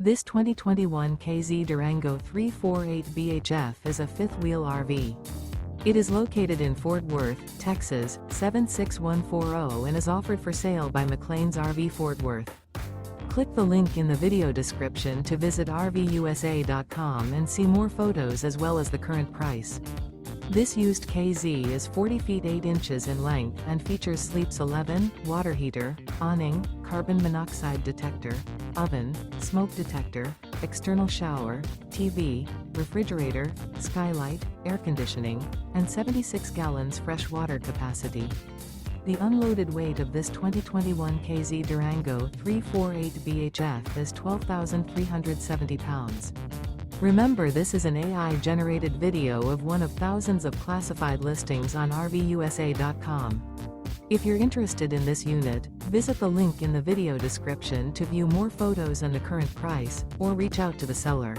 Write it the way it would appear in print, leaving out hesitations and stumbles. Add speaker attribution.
Speaker 1: This 2021 K-Z Durango 348BHF is a fifth-wheel RV. It is located in Fort Worth, Texas, 76140 and is offered for sale by McClain's RV Fort Worth. Click the link in the video description to visit RVUSA.com and see more photos as well as the current price. This used K-Z is 40 feet 8 inches in length and features sleeps 11, water heater, awning, carbon monoxide detector, oven, smoke detector, external shower, TV, refrigerator, skylight, air conditioning, and 76 gallons fresh water capacity. The unloaded weight of this 2021 K-Z Durango 348BHF is 12,370 pounds. Remember, this is an AI-generated video of one of thousands of classified listings on RVUSA.com. If you're interested in this unit, visit the link in the video description to view more photos and the current price, or reach out to the seller.